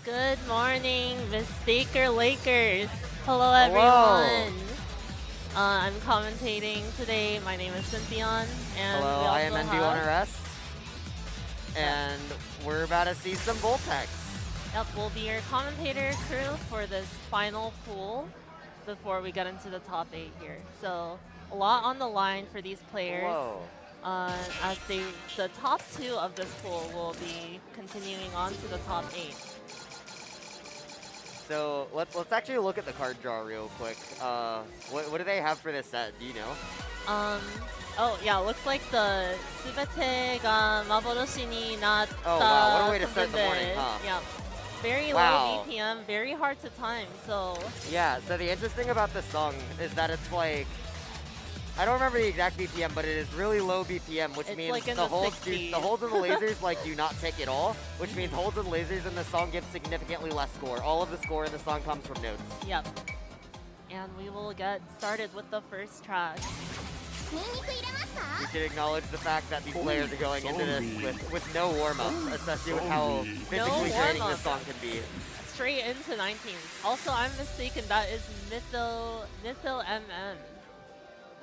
Good morning, Mistaker Lakers. Hello, everyone. I'm commentating today. My name is Synthion, and hello, we also I am ND1RS, and we're about to see some Voltex. Yep, we'll be your commentator crew for this final pool before we get into the top 8 here. So a lot on the line for these players. Whoa. As the top 2 of this pool will be continuing on to the top 8. So let's actually look at the card draw real quick. What do they have for this set? Do you know? Oh yeah, looks like the すべてが幻になった Oh wow, what a way to start something the morning, big. huh? Yeah, very Wow. low BPM, very hard to time. So yeah, so the interesting about this song is that it's like, I don't remember the exact BPM, but it is really low BPM, which it's means like in the the holds 60s. the holds and the lasers like do not tick at all, which means holds and lasers in the song give significantly less score. All of the score in the song comes from notes. Yep. And we will get started with the first track. We should acknowledge the fact that these players are going into this with no warm-up, especially with how physically draining this song can be. Straight into 19th. Also, I'm mistaken, that is mythomeme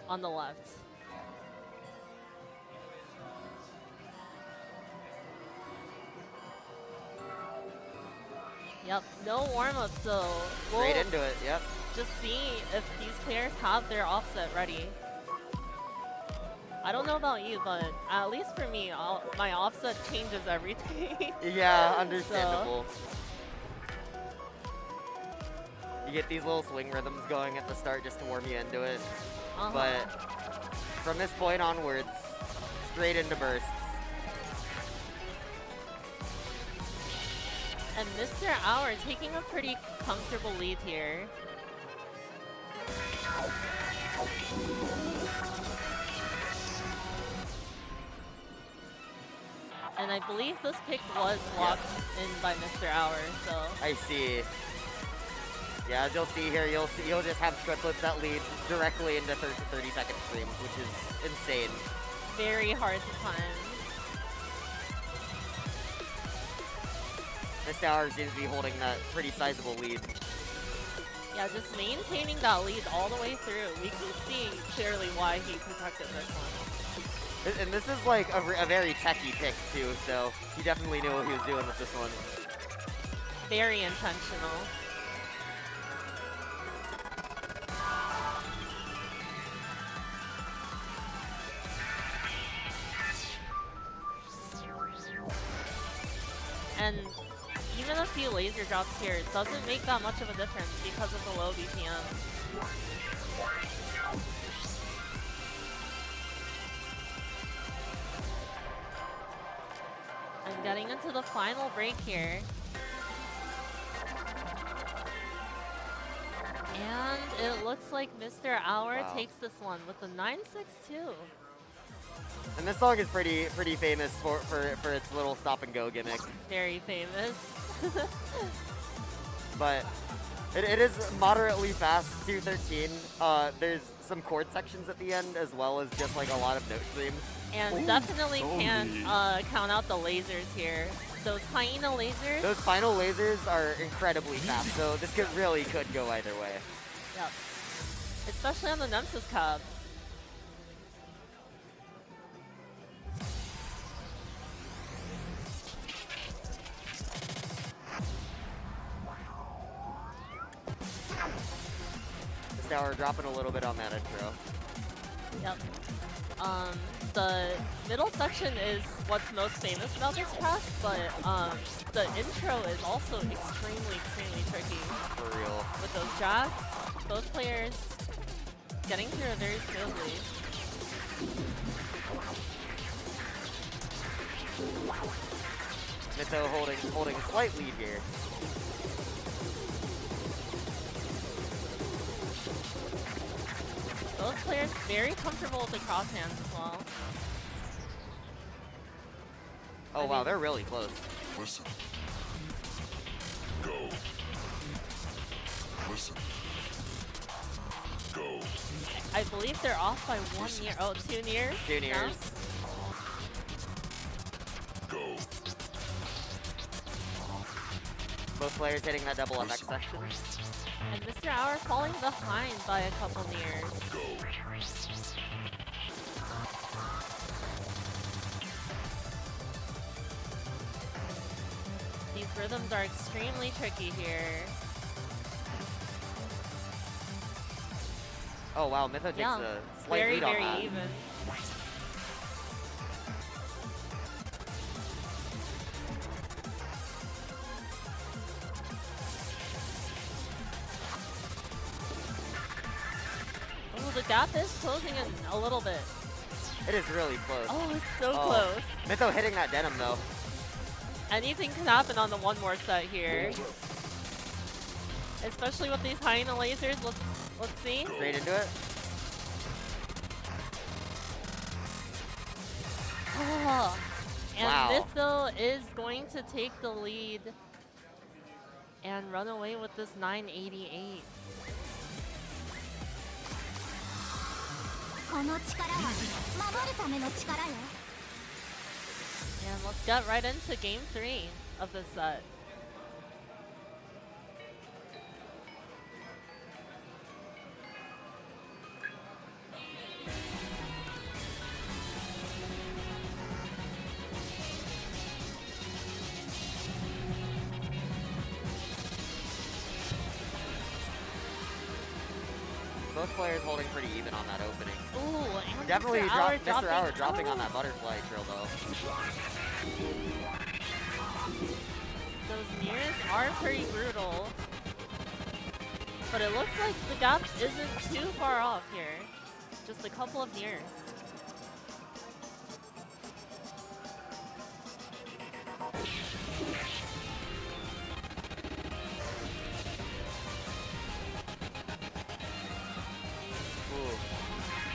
on the left. Yep, no warm-up, so we'll Straight into it, yep. just see if these players have their offset ready. I don't know about you, but at least for me, my offset changes every day. Yeah, understandable. You get these little swing rhythms going at the start just to warm you into it. But from this point onwards, straight into bursts. And Mr.Hour taking a pretty comfortable lead here. And I believe this pick was locked in by Mr.Hour, so. I see. Yeah, as you'll see here, you'll just have triplets that lead directly into 30-second streams, which is insane. Very hard to time. Mr.Hour seems to be holding that pretty sizable lead. Yeah, just maintaining that lead all the way through. We can see clearly why he protected this one. And this is like a very techy pick too, so he definitely knew what he was doing with this one. Very intentional. And even a few laser drops here doesn't make that much of a difference because of the low BPM. And getting into the final break here. And it looks like Mr.Hour takes this one with the 962. And this song is pretty famous for its little stop and go gimmick. Very famous. But it is moderately fast, 213. There's some chord sections at the end as well as just like a lot of note streams. And definitely can't count out the lasers here. Those hyena lasers. Those final lasers are incredibly fast, so this could go either way. Yep. Especially on the Nemesis Cubs. Mr.Hour dropping a little bit on that intro. Yep. The middle section is what's most famous about this track, but the intro is also extremely tricky. For real. With those jacks, both players getting through it very smoothly. Mytho holding a slight lead here. Both players very comfortable with the cross hands as well. Oh wow, they're really close. Listen. Go. Listen. Go. I believe they're off by 1 year. Oh, 2 years? 2 years. No? Go. Both players hitting that double FX section. And Mr.Hour falling behind by a couple nears. These rhythms are extremely tricky here. Oh wow, Mytho takes a slight lead on that. Very even. Oh, the gap is closing in a little bit. It is really close. Oh, it's so close. Mytho hitting that denim though. Anything can happen on the one more set here. Especially with these hyena lasers. Let's see. Straight into it. Oh. And Wow. Mytho is going to take the lead and run away with this 988. And let's get right into game 3 of this set. Both players holding pretty even on that opening. Ooh, and Definitely Mr. Hour dropping on that butterfly trill though. Those nears are pretty brutal. But it looks like the gap isn't too far off here. Just a couple of nears.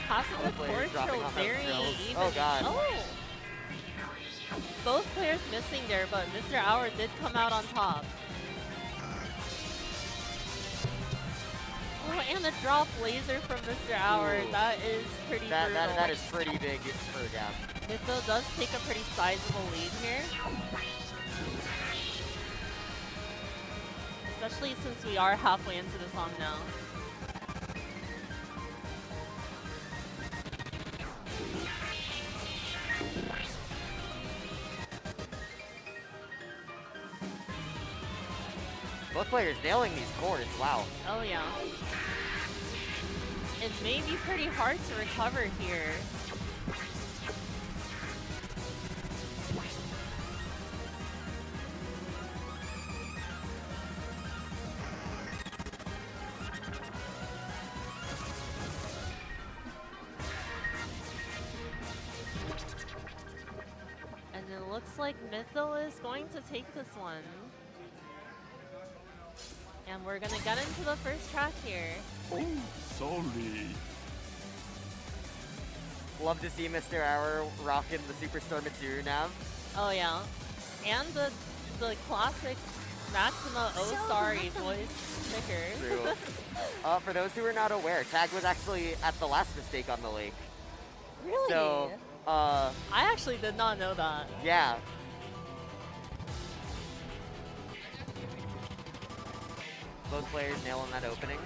Passing the core trill very even. Oh god. Oh! Both players missing there, but Mr.Hour did come out on top. Oh, and a drop laser from Mr.Hour. That is pretty brutal. That is pretty big for a gap. Mytho does take a pretty sizable lead here. Especially since we are halfway into the song now. Both players nailing these chords, wow. Oh yeah. It may be pretty hard to recover here. And it looks like Mytho is going to take this one. And we're gonna get into the first track here. Oh, sorry. Love to see Mr.Hour rocking the Superstar Mitsuru nav. Oh yeah. And the classic Maxima Oh Sorry voice sticker. True. For those who are not aware, Tag was actually at the last mistake on the lake. Really? So, I actually did not know that. Yeah. Both players nailing that opening.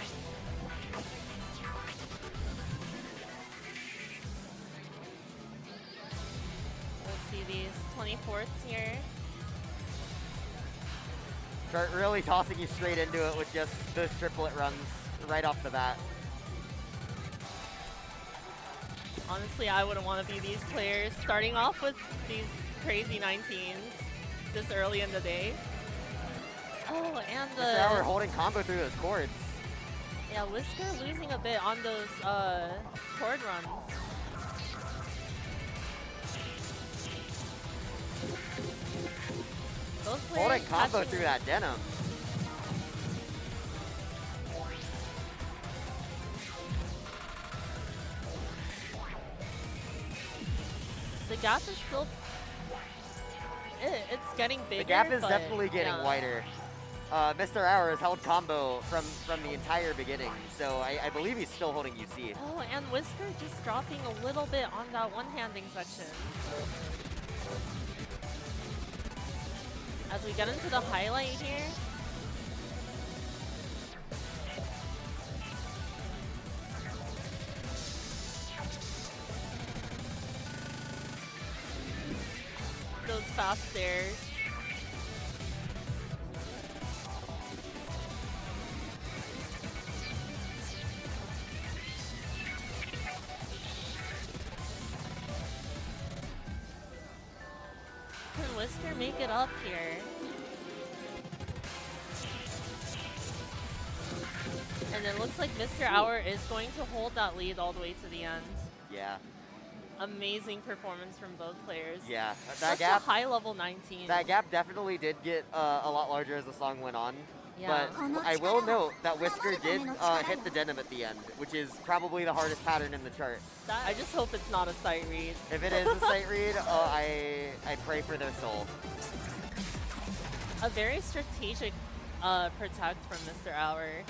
We'll see these 24ths here. Start really tossing you straight into it with just those triplet runs right off the bat. Honestly, I wouldn't want to be these players starting off with these crazy 19s this early in the day. Oh, and the... Mr.Hour holding combo through those chords. Yeah, whiskr losing a bit on those chord runs. Both players Holding combo catching through that denim. The gap is still... It's getting bigger. The gap is but, definitely getting wider. Mr.Hour has held combo from the entire beginning, so I believe he's still holding UC. Oh, and whiskr just dropping a little bit on that one-handing section. As we get into the highlight here, fast stairs. Can whiskr make it up here? And it looks like Mr.Hour is going to hold that lead all the way to the end. Yeah. Amazing performance from both players. Yeah. Such a high level 19. That gap definitely did get a lot larger as the song went on. Yeah. But I will note that whiskr did hit the denim at the end, which is probably the hardest pattern in the chart. I just hope it's not a sight read. If it is a sight read, I pray for their soul. A very strategic protect from Mr.Hour.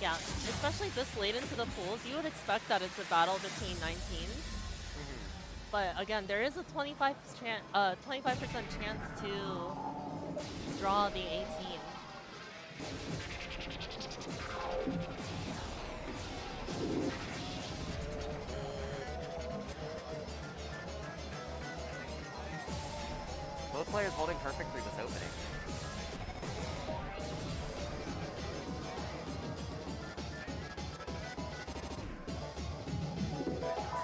Yeah, especially this late into the pools, you would expect that it's a battle between 19s. But again, there is a 25% chance to draw the 18. Both players holding perfectly this opening.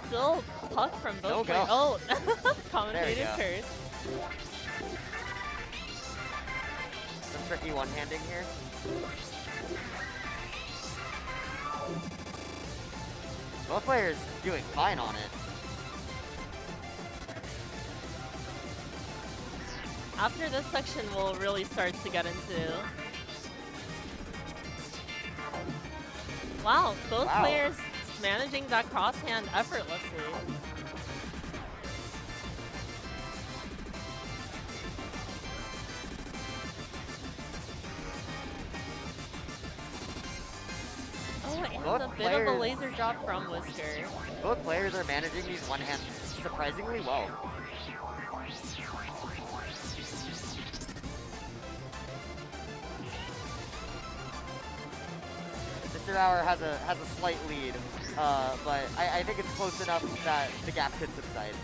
Still puck from both players. Oh, commentator's curse. Some tricky one-handing here. Both players doing fine on it. After this section, we'll really start to get into. Wow, both players managing that crosshand effortlessly. Oh, and a bit of a laser drop from whiskr. Both players are managing these one hands surprisingly well. Mr.Hour has a slight lead, but I think it's close enough that the gap could subside.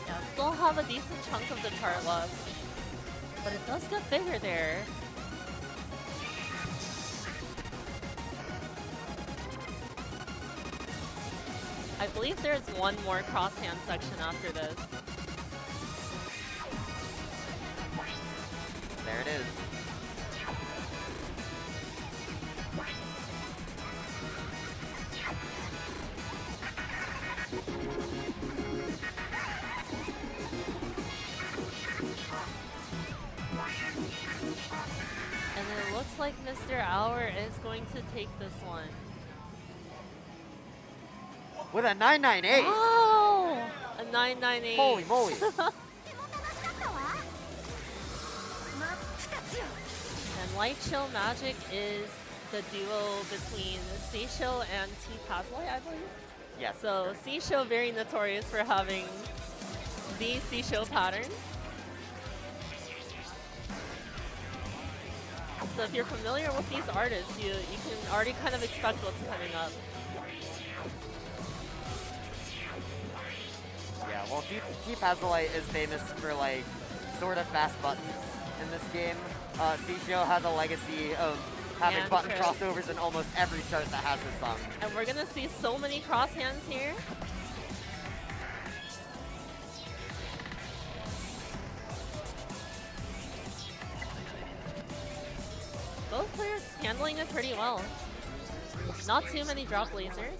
Yeah, still have a decent chunk of the chart left, but it does get bigger there. I believe there's one more crosshand section after this. There it is. And it looks like Mr.Hour is going to take this one. With a 998! Oh! A 998. Holy moly! And Light Chill Magic is the duo between Seisho and T-Pazloy, I believe? Yes. So Seisho very notorious for having the Seisho pattern. So if you're familiar with these artists, you can already kind of expect what's coming up. Yeah, well, T-Pazloy is famous for, like, sort of fast buttons in this game. Seisho has a legacy of having button crossovers in almost every chart that has this song. And we're gonna see so many crosshands here. Both players handling it pretty well. Not too many drop lasers.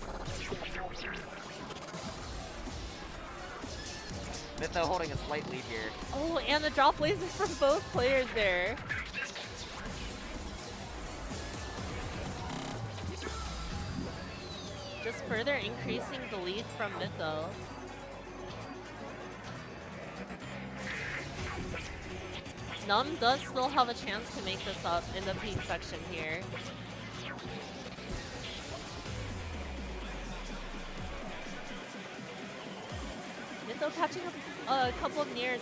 Mytho holding a slight lead here. Oh, and the drop lasers from both players there. Just further increasing the lead from Mytho. Num does still have a chance to make this up in the peak section here. Mytho catching up a couple of nears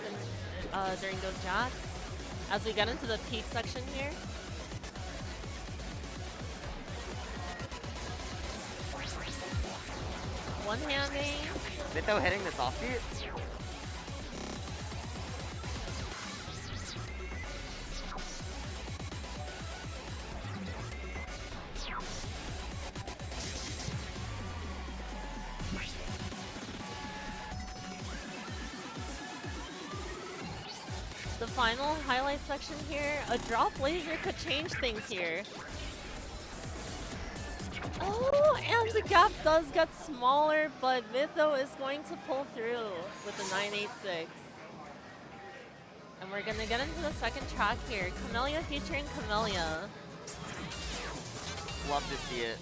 during those jacks as we get into the peak section here. one-handing. Mytho hitting this offbeat. The final highlight section here, a drop laser could change things here. Oh, and the gap does get smaller, but Mytho is going to pull through with the 986. And we're gonna get into the second track here, Camellia featuring Camellia. Love to see it.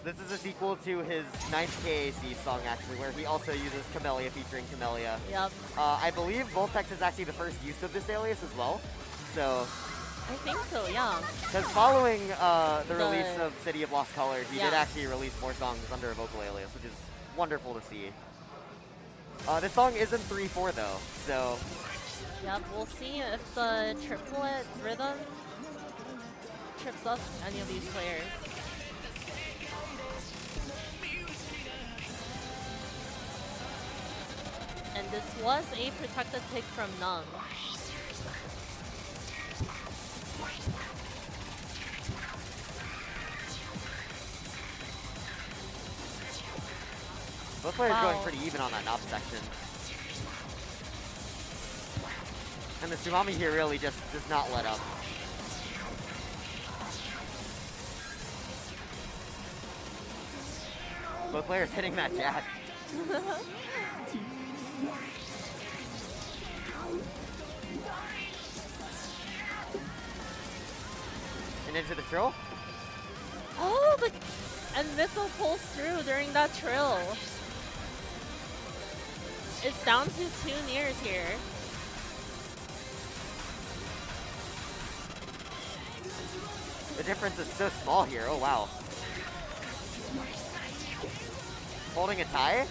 This is a sequel to his 9th KAC song, actually, where he also uses Camellia featuring Camellia. Yep. I believe Voltex is actually the first use of this alias as well. So, I think so, yeah. because following the release of City of Lost Color, he did Yeah. actually release more songs under a vocal alias, which is wonderful to see. This song isn't 3-4 though, so Yep, we'll see if the triplet rhythm trips up any of these players. And this was a protected pick from Num. both players Wow. going pretty even on that knob section. And the Tsunami here really just does not let up. Both players hitting that jab. And into the trill. Oh, and Mytho pulls through during that trill. It's down to 2 nears here. The difference is so small here. Oh, wow. Holding a tie?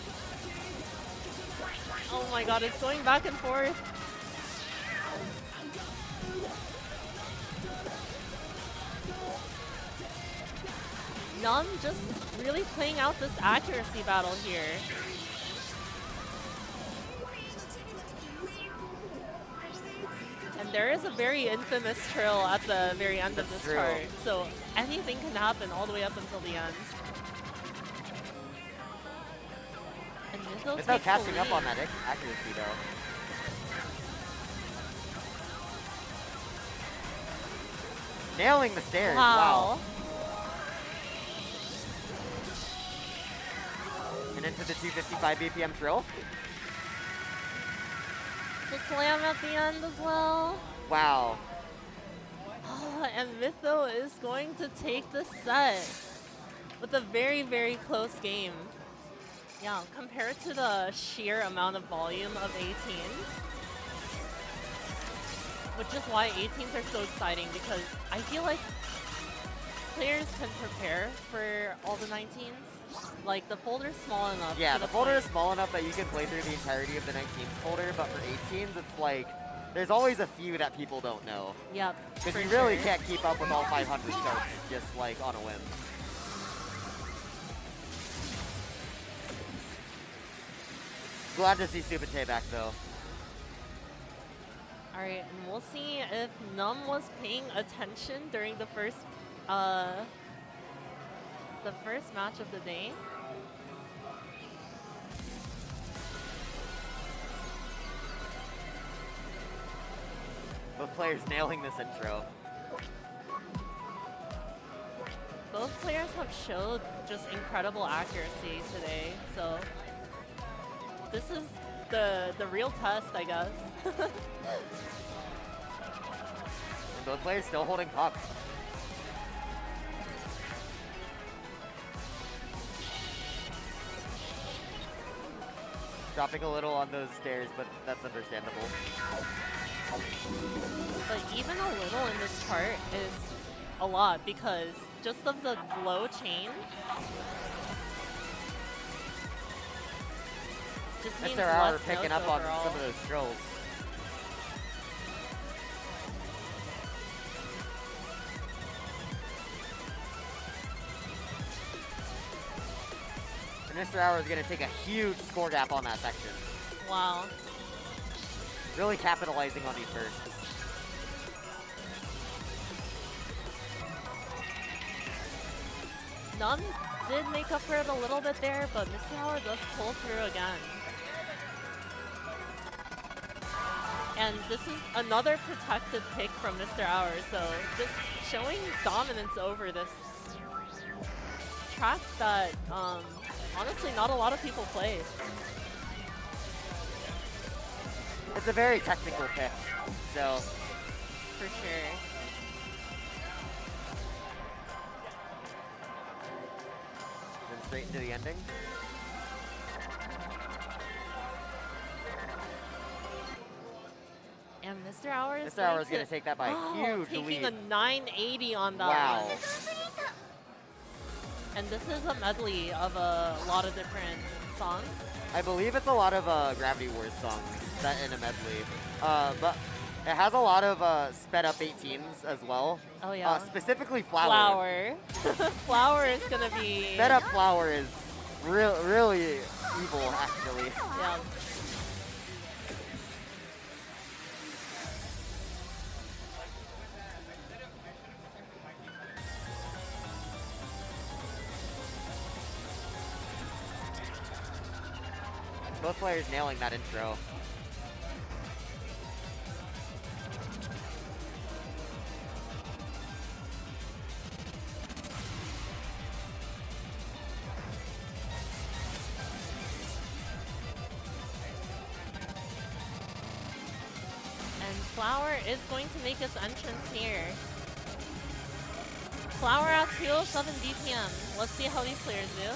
Oh my god, it's going back and forth. Num just really playing out this accuracy battle here. And there is a very infamous trill at the very end of this chart, so anything can happen all the way up until the end. And Mytho It's takes not the catching up lead. on that accuracy, though. Nailing the stairs. Wow. And into the 255 BPM trill. The slam at the end as well. Wow. Oh, and Mytho is going to take the set with a very, very close game. Yeah, compared to the sheer amount of volume of 18s. Which is why 18s are so exciting, because I feel like players can prepare for all the 19s. Like, the folder's small enough. Yeah, to the the folder point. is small enough that you can play through the entirety of the 19th folder, but for 18s, it's like, there's always a few that people don't know. Yep. Because for you really sure. can't keep up with all 500 charts just like on a whim. Glad to see Subate back though. Alright, and we'll see if Num was paying attention during the first match of the day. Both players nailing this intro. Both players have showed just incredible accuracy today, so this is the real test, I guess. And both players still holding pucks. Dropping a little on those stairs, but that's understandable. But even a little in this chart is a lot, because just of the low chain just means Mr.Hour less picking notes up on overall. some of those trills. And Mr.Hour is going to take a huge score gap on that section. Wow. Really capitalizing on these bursts. Num did make up for it a little bit there, but Mr.Hour does pull through again. And this is another protected pick from Mr.Hour, so just showing dominance over this track that honestly not a lot of people play. It's a very technical pick, so. For sure. Then straight into the ending. And Mr.Hour is Mr.Hour is going to take that by a huge taking lead. a 980 on that Wow. one. And this is a medley of a lot of different songs. I believe it's a lot of Gravity Wars songs that in a medley. But it has a lot of sped up 18s as well. Oh yeah. Specifically Flower. Flower is gonna be... Sped up Flower is really evil, actually. Yeah. Both players nailing that intro. And Flower is going to make his entrance here. Flower at 207 DPM. Let's see how these players do.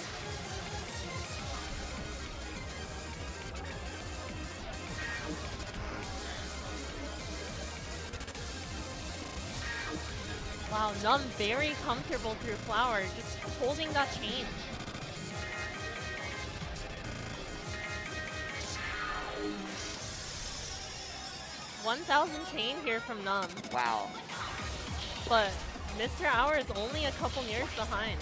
Wow, Num very comfortable through Flower, just holding that change. $1,000 chain here from Num. Wow. But Mr.Hour is only a couple years behind.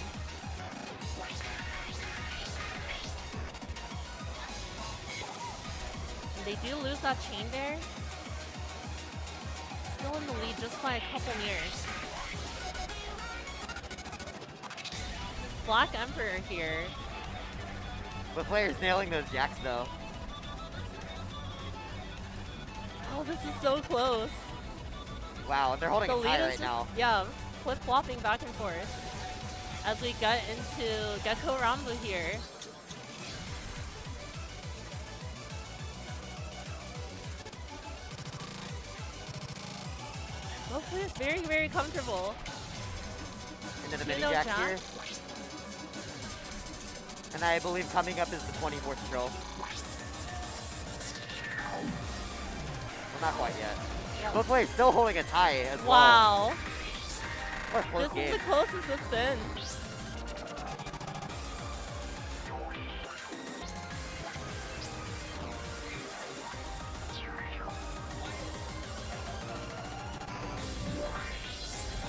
And they do lose that chain there. Still in the lead just by a couple years. Black Emperor here. The players nailing those jacks though. Oh, this is so close. Wow, they're holding The it lead high is right just, now. yeah, flip-flopping back and forth. As we get into Gecko Rambu here. Both players very comfortable. Into the mini Juno jack jack. here. And I believe coming up is the 24th drill. Well, not quite yet. Yep. Both players still holding a tie as well. Wow. What a close This game. is the closest it's been.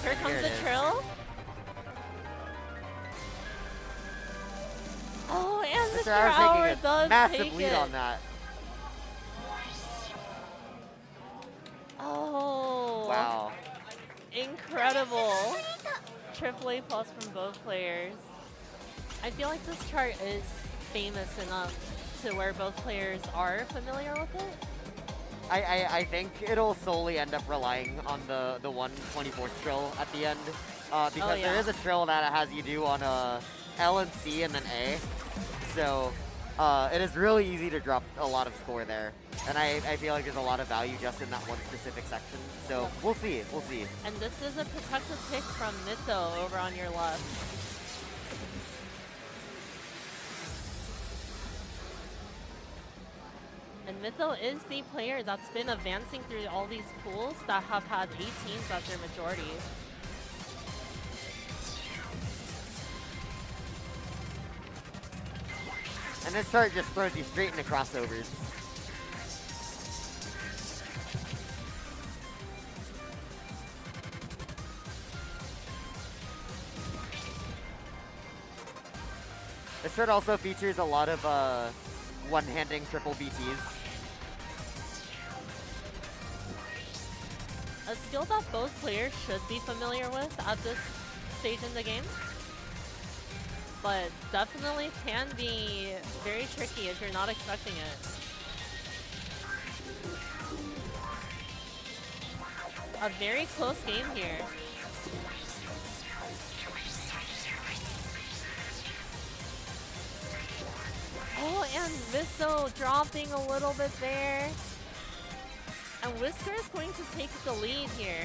Here comes Here the it is. trill. Oh, and Mr. Hour's Hour taking a does massive take lead it. on that. Oh. Wow. Incredible. AAA plus from both players. I feel like this chart is famous enough to where both players are familiar with it. I think it'll solely end up relying on the 1/24th trill at the end. Because there yeah. is a trill that has you do on L and C and then A. So it is really easy to drop a lot of score there. And I feel like there's a lot of value just in that one specific section. So we'll see, we'll see. And this is a protected pick from Mytho over on your left. And Mytho is the player that's been advancing through all these pools that have had 18s as their majority. And this chart just throws you straight into crossovers. This short also features a lot of one-handing triple BTs. A skill that both players should be familiar with at this stage in the game, but definitely can be very tricky if you're not expecting it. A very close game here. Oh, and Mytho dropping a little bit there. And whiskr is going to take the lead here.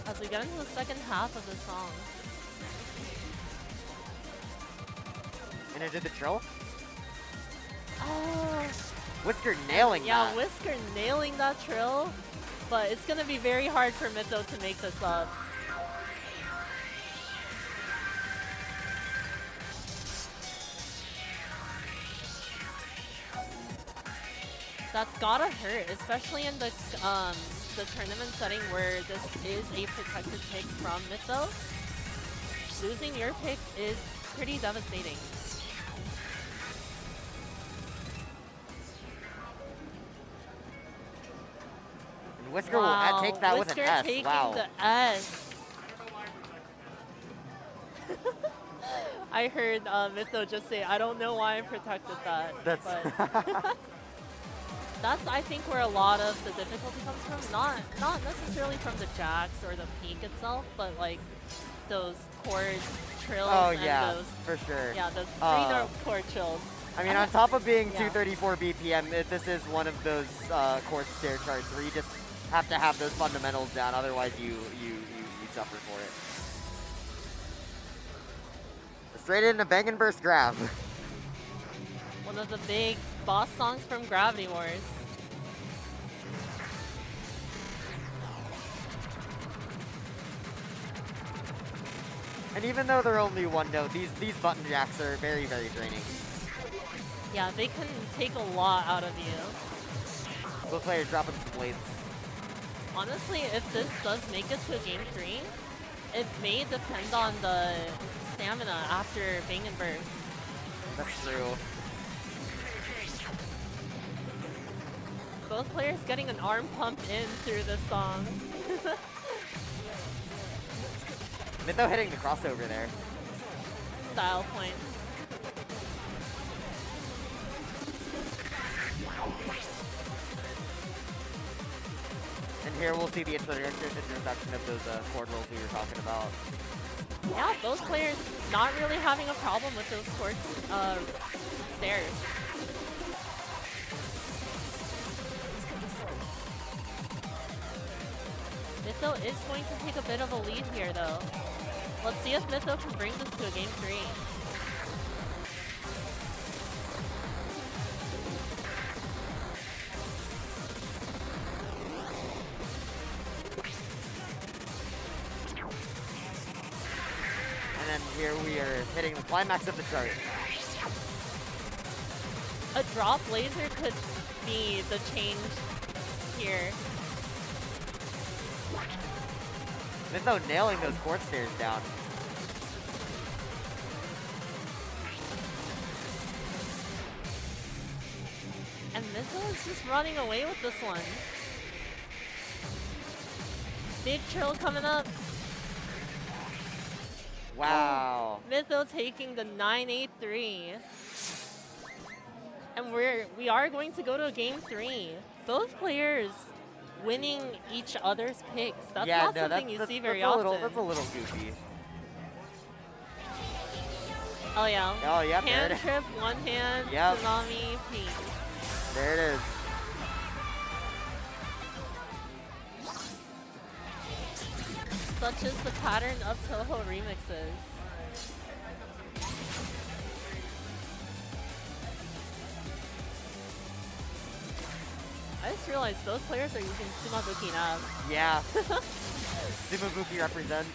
As we get into the second half of the song. And it did the trill? Oh. whiskr nailing that. Yeah, whiskr nailing that trill. But it's going to be very hard for Mytho to make this up. That's gotta hurt, especially in the tournament setting where this is a protected pick from Mytho. Losing your pick is pretty devastating. And whiskr will take that with an S. Taking Wow. the S. I heard Mytho just say, I don't know why I protected that. That's but that's, I think, where a lot of the difficulty comes from. Not necessarily from the jacks or the peak itself, but like those chord trills. Oh and yeah, those, for sure. Yeah, those 3-note chord trills. I mean, on top of being Yeah. 234 BPM, this is one of those chord stair charts where you just have to have those fundamentals down, otherwise you suffer for it. Straight into Bangin Burst grab. One of the big boss songs from Gravity Wars. And even though they're only one note, these button jacks are very, very draining. Yeah, they can take a lot out of you. Both players dropping some blades. Honestly, if this does make it to game 3, it may depend on the stamina after Bangin Burst. That's true. Both players getting an arm pump in through this song. Mytho hitting the crossover there. Style points. And here we'll see the introduction of those chord rolls we were talking about. Yeah, both players not really having a problem with those chord stairs. Mytho is going to take a bit of a lead here, though. Let's see if Mytho can bring this to a game 3. And then here we are hitting the climax of the chart. A drop laser could be the change here. Mytho nailing those chord stairs down. And Mytho is just running away with this one. Big trill coming up. Wow. Mytho taking the 983. And we are going to go to a game 3. Both players winning each other's picks. That's not something you see very often. That's a little goofy. Oh yeah. Oh yeah, Hand trip, one hand, Yep. tsunami, peak. There it is. Such is the pattern of Toho remixes. I just realized both players are using Sumabuki now. Yeah. Sumabuki represent.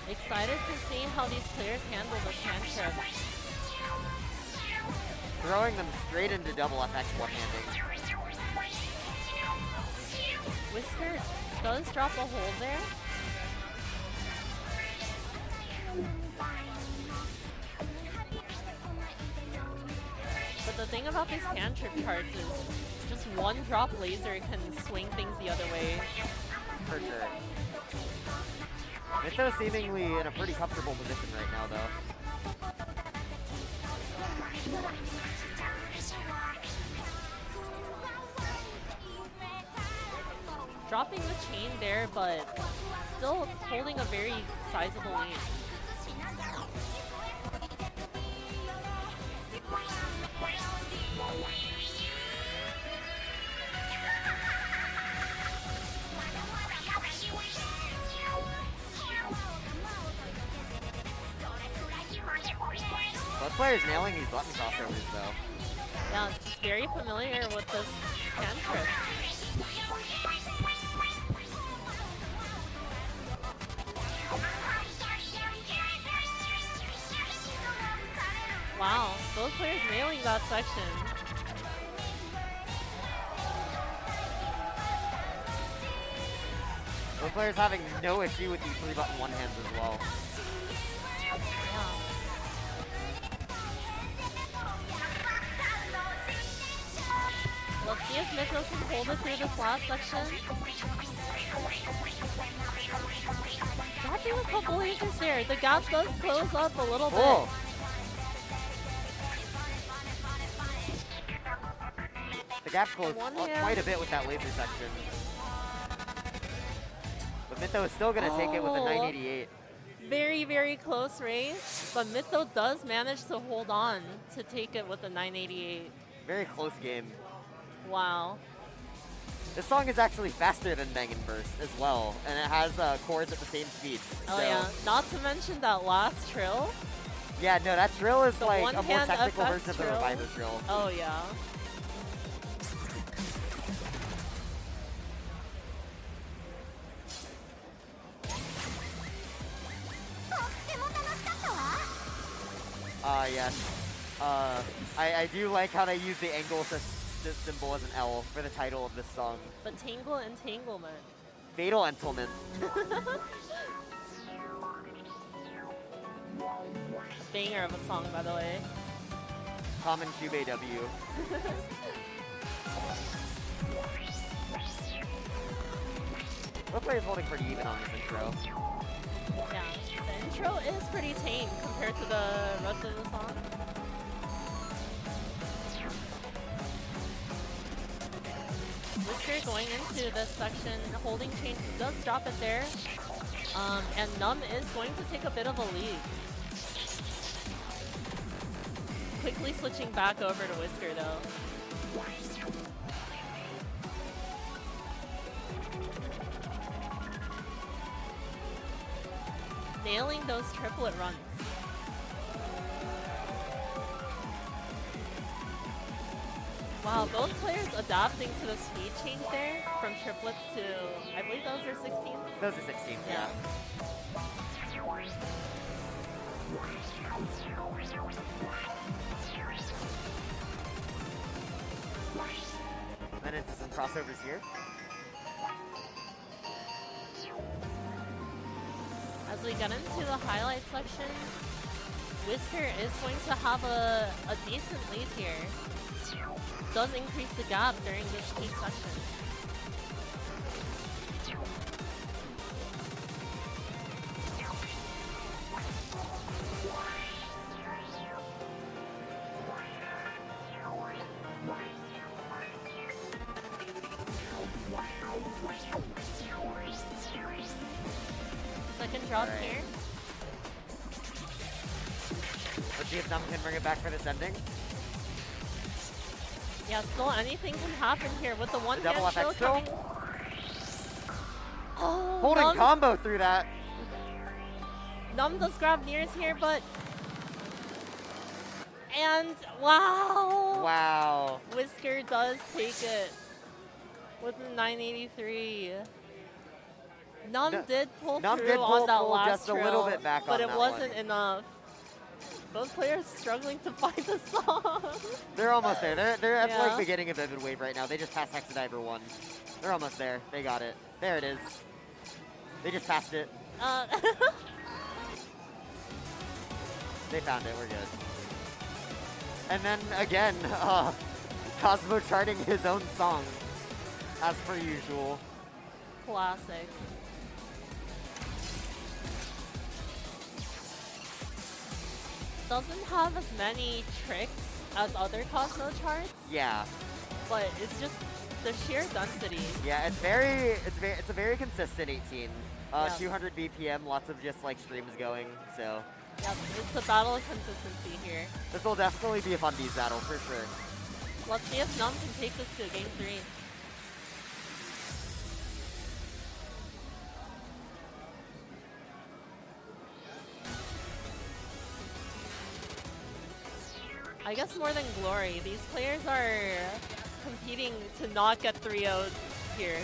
Excited to see how these players handle this hand trip. Throwing them straight into double FX one-handing. whiskr does drop a hold there. But the thing about these hand trip cards is just one drop laser can swing things the other way. For sure. Mytho seemingly in a pretty comfortable position right now, though. Dropping the chain there, but still holding a very sizable lead. Both players nailing these button crossovers, though. Yeah, just very familiar with this hand trip. Wow, both players nailing that section. Both players having no issue with these 3-button one-hands as well. Yeah. Let's see if Mytho can hold it through this last section. Dropping a couple lasers there. The gap does close up a little bit. The gap closed quite a bit with that laser section. But Mytho is still going to take it with a 988. Very, very close race, but Mytho does manage to hold on to take it with a 988. Very close game. Wow. This song is actually faster than Bangin Burst as well, and it has chords at the same speed. Oh so yeah, not to mention that last trill. Yeah, no, that trill is The like a more one-hand technical FX version of the trill. Reviver trill. Oh yeah. Yes. I do like how they use the angle symbol as an L for the title of this song. But Tangle Entanglement. Fatal Entanglement. A banger of a song, by the way. Common Cube AW. Both players holding pretty even on this intro. Yeah, the intro is pretty tame compared to the rest of the song. whiskr going into this section, holding chain does drop it there. And Num is going to take a bit of a lead. Quickly switching back over to whiskr though. Nailing those triplet runs. Wow, both players adapting to the speed change there from triplets to, I believe those are 16s? Those are 16s, yeah. Then into some crossovers here. As we get into the highlight section, whiskr is going to have a decent lead here. Does increase the gap during this peak section. Second drop here. Let's see if Num can bring it back for this ending. Yeah, still anything can happen here with the one double hand FX throw throw. coming. Oh, Holding Num, combo through that. Num does grab nears here, but... And, wow! Wow. whiskr does take it with a 983. Num did pull Num through did on that pull last just a little trill, bit back but on it that wasn't one. enough. Both players struggling to find the song. They're almost there. They're at Yeah. like beginning of Vivid Wave right now. They just passed Hexadiver 1. They're almost there. They got it. There it is. They just passed it. They found it. We're good. And then again, Cosmo charting his own song, as per usual. Classic. Doesn't have as many tricks as other Cosmo charts, Yeah. but it's just the sheer density. Yeah, it's a very consistent 18. Yeah. 200 BPM, lots of just like streams going. So Yep, it's a battle of consistency here. this will definitely be a fun Bees battle for sure. Let's see if Num can take this to game 3. I guess more than glory, these players are competing to not get 3-0'd here.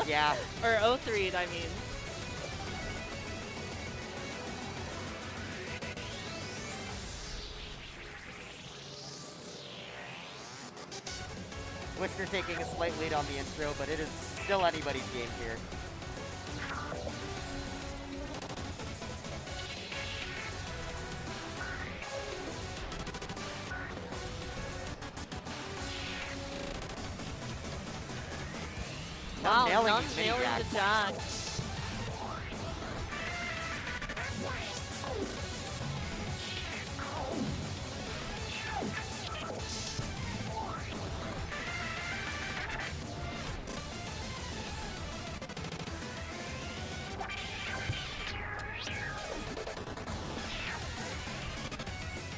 Yeah. Or 0-3'd, I mean. Whisker taking a slight lead on the intro, but it is still anybody's game here. Wow, nailing Num his mini nailing jack. the jack.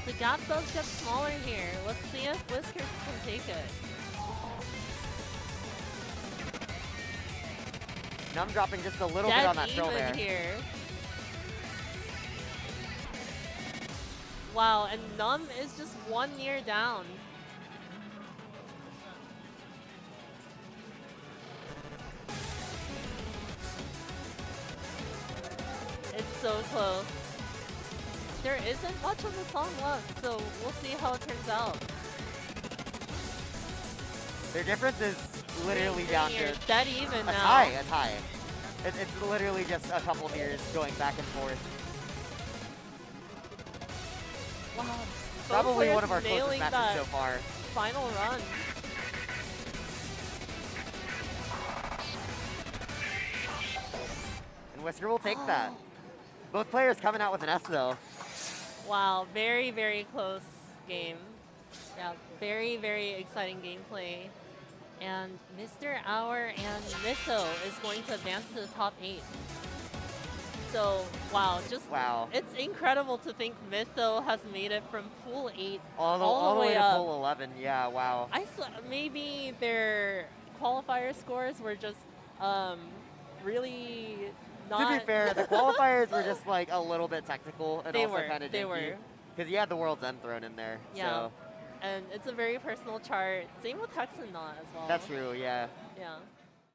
The gap does get smaller here. Let's see if Whisker can take it. Num dropping just a little bit Dead on that throw even there. here. Wow, and Num is just 1 near down. It's so close. There isn't much of the song left, so we'll see how it turns out. Their difference is literally down to It's dead even a now. tie, a tie. It's literally just a couple of years going back and forth. Wow. Probably Both one of our players closest nailing matches that so far. final run. And Whisker will take that. Both players coming out with an S though. Wow, very, very close game. Yeah, very, very exciting gameplay. And Mr.Hour and Mytho is going to advance to the top 8. So, wow, Wow. it's incredible to think Mytho has made it from pool 8 All the way to up. pool 11. Yeah, wow. Maybe their qualifier scores were just really not. To be fair, the qualifiers were just like a little bit technical and They also were, kind of they were. Because you had the World's End thrown in there. Yeah. So And it's a very personal chart. Same with Hex and Not as well. that's true, yeah. Yeah.